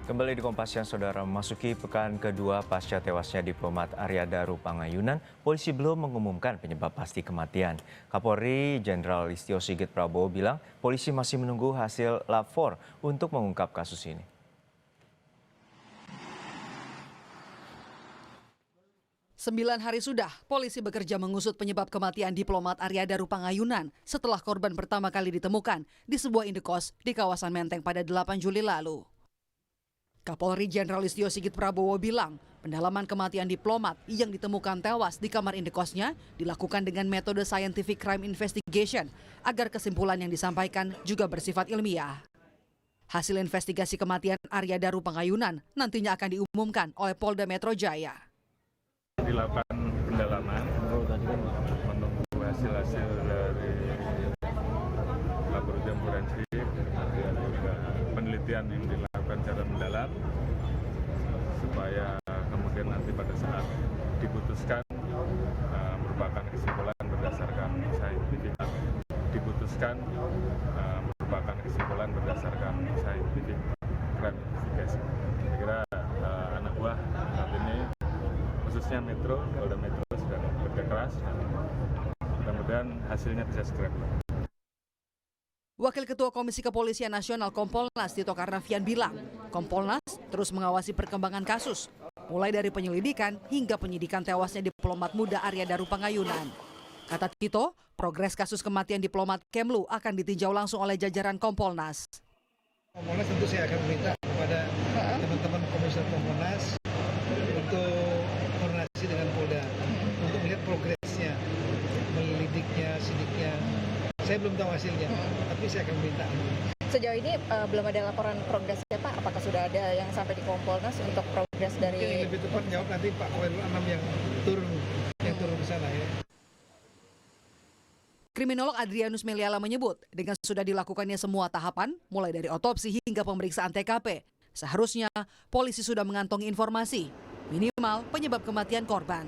Kembali di Kompas Siang, Saudara. Memasuki pekan kedua pasca tewasnya diplomat Arya Daru Pangayunan, polisi belum mengumumkan penyebab pasti kematian. Kapolri Jenderal Listio Sigit Prabowo bilang polisi masih menunggu hasil lab 4 untuk mengungkap kasus ini. Sembilan hari sudah, polisi bekerja mengusut penyebab kematian diplomat Arya Daru Pangayunan setelah korban pertama kali ditemukan di sebuah indekos di kawasan Menteng pada 8 Juli lalu. Kapolri Jenderal Listio Sigit Prabowo bilang, pendalaman kematian diplomat yang ditemukan tewas di kamar indekosnya dilakukan dengan metode scientific crime investigation agar kesimpulan yang disampaikan juga bersifat ilmiah. Hasil investigasi kematian Arya Daru Pangayunan nantinya akan diumumkan oleh Polda Metro Jaya. Dilakukan pendalaman, menunggu hasil-hasil dari laboratorium forensik, ada juga penelitian yang dilakukan secara mendalam, supaya kemudian nanti pada saat diputuskan merupakan kesimpulan berdasarkan scientific crime investigation. Saya kira anak buah saat ini khususnya Metro, Polda Metro sedang bekerja keras dan mudah-mudahan hasilnya bisa segera. Wakil Ketua Komisi Kepolisian Nasional Kompolnas Tito Karnavian bilang, Kompolnas terus mengawasi perkembangan kasus, mulai dari penyelidikan hingga penyidikan tewasnya diplomat muda Arya Daru Pangayunan. Kata Tito, progres kasus kematian diplomat Kemlu akan ditinjau langsung oleh jajaran Kompolnas. Kompolnas tentu saya akan minta kepada teman-teman Komisioner Kompolnas untuk koordinasi dengan Polda untuk melihat progresnya, menyelidiknya, sidiknya. Saya belum tahu hasilnya, tapi saya akan minta. Sejauh ini belum ada laporan progresnya, Pak. Apakah sudah ada yang sampai di Kompolnas untuk progres dari? Mungkin yang lebih tepat jawab nanti Pak Khairul Anam yang turun di sana ya. Kriminolog Adrianus Meliala menyebut, dengan sudah dilakukannya semua tahapan, mulai dari otopsi hingga pemeriksaan TKP, seharusnya polisi sudah mengantongi informasi, minimal penyebab kematian korban.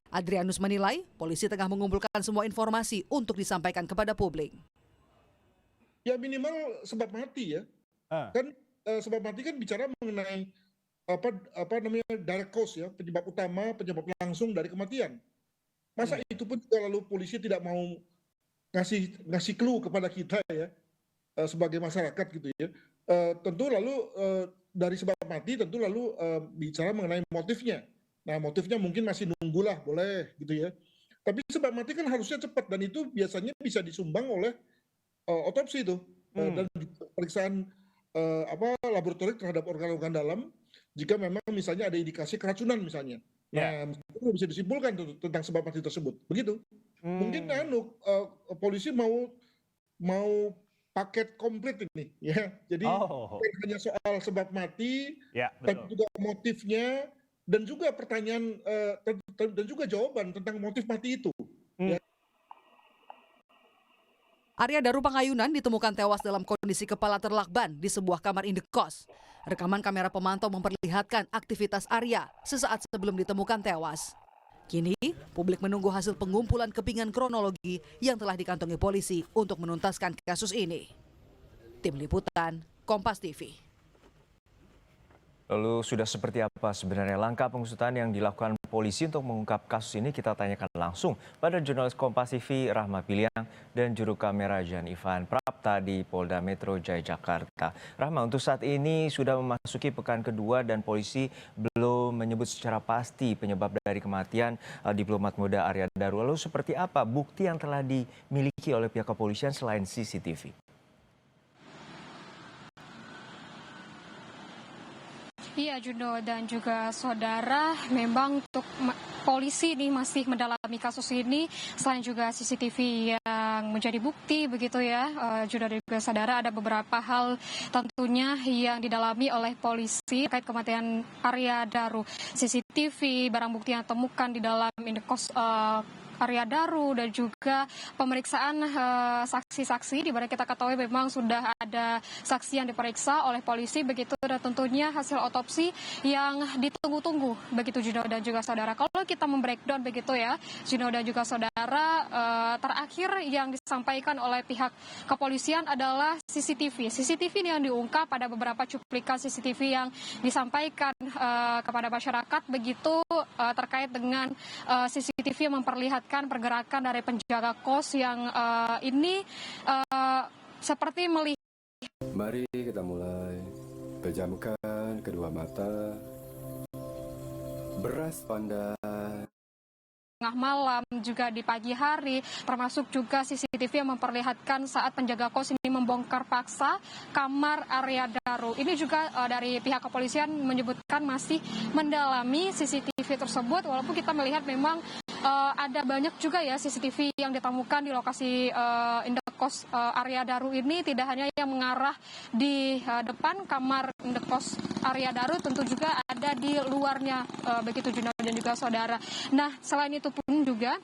Adrianus menilai polisi tengah mengumpulkan semua informasi untuk disampaikan kepada publik. Ya minimal sebab mati ya. Kan sebab mati kan bicara mengenai apa namanya direct cause ya, penyebab utama, penyebab langsung dari kematian. Masa itu pun juga lalu polisi tidak mau ngasih clue kepada kita ya, sebagai masyarakat gitu ya. Tentu lalu dari sebab mati tentu lalu bicara mengenai motifnya. Nah motifnya mungkin masih nunggulah, boleh gitu ya. Tapi sebab mati kan harusnya cepat dan itu biasanya bisa disumbang oleh otopsi itu dan pemeriksaan laboratorium terhadap organ-organ dalam jika memang misalnya ada indikasi keracunan misalnya. Nah itu bisa disimpulkan tentang sebab mati tersebut. Begitu. Mungkin polisi mau paket komplit ini ya. Jadi bukan hanya soal sebab mati, tapi juga motifnya. Dan juga pertanyaan dan juga jawaban tentang motif mati itu. Ya. Arya Daru Pangayunan ditemukan tewas dalam kondisi kepala terlakban di sebuah kamar indekos. Rekaman kamera pemantau memperlihatkan aktivitas Arya sesaat sebelum ditemukan tewas. Kini, publik menunggu hasil pengumpulan kepingan kronologi yang telah dikantongi polisi untuk menuntaskan kasus ini. Tim Liputan, Kompas TV. Lalu sudah seperti apa sebenarnya langkah pengusutan yang dilakukan polisi untuk mengungkap kasus ini? Kita tanyakan langsung pada jurnalis Kompas TV Rahma Piliang dan juru kamera Jan Ivan Prapta di Polda Metro Jaya Jakarta. Rahma, untuk saat ini sudah memasuki pekan kedua dan polisi belum menyebut secara pasti penyebab dari kematian diplomat muda Arya Daru. Lalu seperti apa bukti yang telah dimiliki oleh pihak kepolisian selain CCTV? Iya, Juno dan juga saudara, memang untuk polisi ini masih mendalami kasus ini selain juga CCTV yang menjadi bukti begitu ya, Juno dan juga saudara, ada beberapa hal tentunya yang didalami oleh polisi terkait kematian Arya Daru. CCTV, barang bukti yang ditemukan di dalam indekos Arya Daru dan juga pemeriksaan saksi-saksi, di mana kita ketahui memang sudah ada saksi yang diperiksa oleh polisi begitu, dan tentunya hasil otopsi yang ditunggu-tunggu begitu Juno dan juga saudara. Kalau kita membreakdown begitu ya Juno dan juga saudara, terakhir yang disampaikan oleh pihak kepolisian adalah CCTV. CCTV ini yang diungkap pada beberapa cuplikan CCTV yang disampaikan kepada masyarakat begitu terkait dengan CCTV yang memperlihatkan pergerakan dari penjaga kos yang ini seperti melihat. Mari kita mulai. Pejamkan kedua mata. Beras pandai. Tengah malam, juga di pagi hari, termasuk juga CCTV yang memperlihatkan saat penjaga kos ini membongkar paksa kamar Arya Daru. Ini juga dari pihak kepolisian menyebutkan masih mendalami CCTV tersebut, walaupun kita melihat memang ada banyak juga ya CCTV yang ditemukan di lokasi indekos Arya Daru ini, tidak hanya yang mengarah di depan kamar indekos Arya Daru, tentu juga ada di luarnya, begitu Juno dan juga saudara. Nah, selain itu pun juga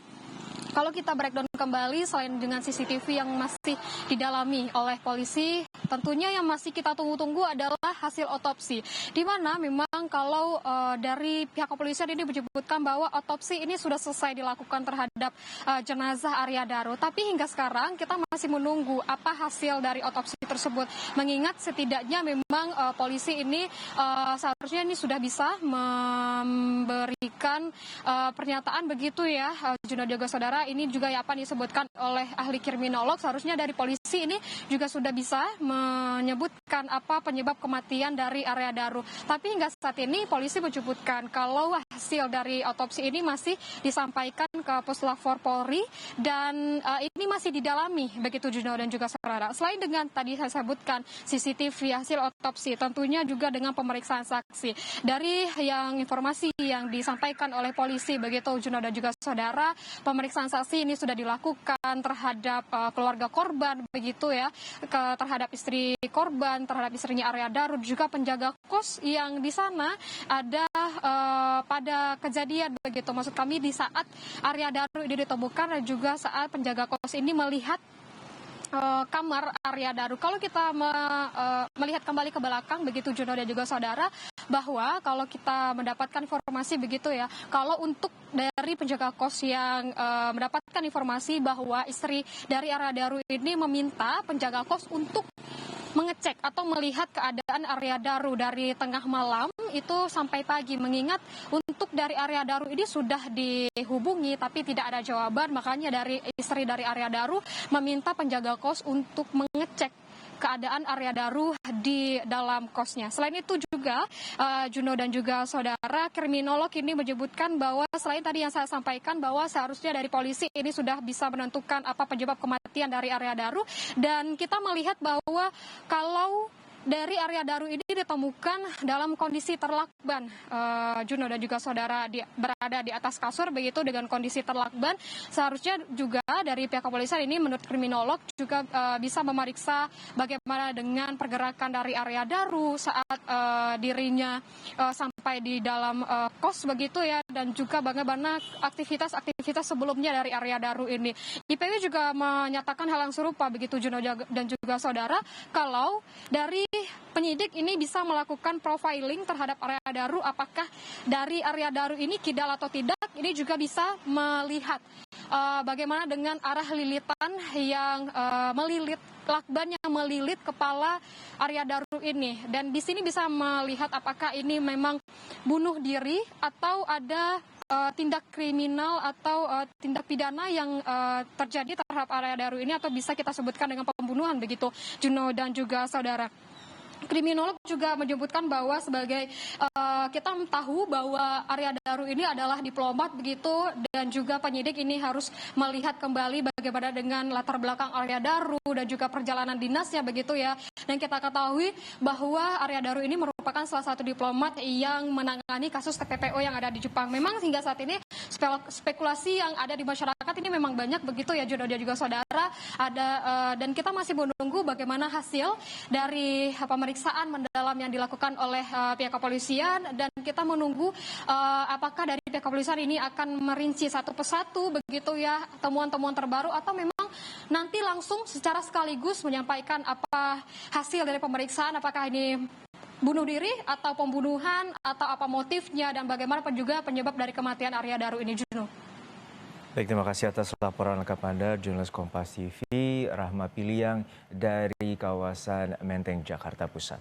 kalau kita breakdown kembali, selain dengan CCTV yang masih didalami oleh polisi, tentunya yang masih kita tunggu-tunggu adalah hasil otopsi. Di mana memang kalau dari pihak kepolisian ini menyebutkan bahwa otopsi ini sudah selesai dilakukan terhadap jenazah Arya Daru. Tapi hingga sekarang kita masih menunggu apa hasil dari otopsi tersebut. Mengingat setidaknya memang polisi ini seharusnya ini sudah bisa memberikan pernyataan begitu ya, Juno juga saudara. Ini juga ya apa disebutkan oleh ahli kriminolog, seharusnya dari polisi ini juga sudah bisa menyebutkan apa penyebab kematian dari Arya Daru. Tapi hingga saat ini polisi menyebutkan kalau hasil dari otopsi ini masih disampaikan ke Puslapfor Polri dan ini masih didalami begitu Juno dan juga saudara. Selain dengan tadi saya sebutkan CCTV hasil otopsi, tentunya juga dengan pemeriksaan saksi. Dari yang informasi yang disampaikan oleh polisi begitu Juno dan juga saudara, pemeriksaan saksi ini sudah dilakukan terhadap keluarga korban begitu ya, terhadap istri korban, terhadap istrinya Arya Daru, juga penjaga kos yang di sana ada pada kejadian begitu, maksud kami di saat Arya Daru ini ditemukan dan juga saat penjaga kos ini melihat kamar Arya Daru. Kalau kita melihat kembali ke belakang begitu Juno dan juga saudara, bahwa kalau kita mendapatkan informasi begitu ya, kalau untuk dari penjaga kos yang mendapatkan informasi bahwa istri dari Arya Daru ini meminta penjaga kos untuk mengecek atau melihat keadaan Arya Daru dari tengah malam itu sampai pagi, mengingat untuk dari Arya Daru ini sudah dihubungi tapi tidak ada jawaban, makanya dari istri dari Arya Daru meminta penjaga kos untuk mengecek keadaan Arya Daru di dalam kosnya. Selain itu juga Juno dan juga saudara, kriminolog ini menyebutkan bahwa selain tadi yang saya sampaikan bahwa seharusnya dari polisi ini sudah bisa menentukan apa penyebab kematian dari Arya Daru, dan kita melihat bahwa kalau dari Arya Daru ini ditemukan dalam kondisi terlakban, Juno dan juga saudara, berada di atas kasur begitu dengan kondisi terlakban. Seharusnya juga dari pihak kepolisian ini menurut kriminolog juga bisa memeriksa bagaimana dengan pergerakan dari Arya Daru saat dirinya sampai di dalam kos begitu ya, dan juga bagaimana aktivitas sebelumnya dari Arya Daru ini. IPW juga menyatakan hal yang serupa begitu Juno dan juga saudara, kalau dari penyidik ini bisa melakukan profiling terhadap Arya Daru, apakah dari Arya Daru ini kidal atau tidak, ini juga bisa melihat bagaimana dengan arah lilitan yang melilit, lakban yang melilit kepala Arya Daru ini, dan di sini bisa melihat apakah ini memang bunuh diri atau ada tindak kriminal atau tindak pidana yang terjadi terhadap Arya Daru ini, atau bisa kita sebutkan dengan pembunuhan begitu Juno dan juga saudara. Kriminolog juga menyebutkan bahwa sebagai kita tahu bahwa Arya Daru ini adalah diplomat begitu, dan juga penyidik ini harus melihat kembali bagaimana dengan latar belakang Arya Daru dan juga perjalanan dinasnya begitu ya. Dan kita ketahui bahwa Arya Daru ini merupakan salah satu diplomat yang menangani kasus TPPO yang ada di Jepang. Memang hingga saat ini spekulasi yang ada di masyarakat ini memang banyak begitu ya Juno dan juga saudara, ada dan kita masih menunggu bagaimana hasil dari pemeriksaan mendalam yang dilakukan oleh pihak kepolisian, dan kita menunggu apakah dari pihak kepolisian ini akan merinci satu persatu begitu ya temuan-temuan terbaru, atau memang nanti langsung secara sekaligus menyampaikan apa hasil dari pemeriksaan, apakah ini bunuh diri atau pembunuhan atau apa motifnya, dan bagaimana juga penyebab dari kematian Arya Daru ini Juno. Baik, terima kasih atas laporan lengkap Anda, jurnalis Kompas TV, Rahma Piliang dari kawasan Menteng, Jakarta Pusat.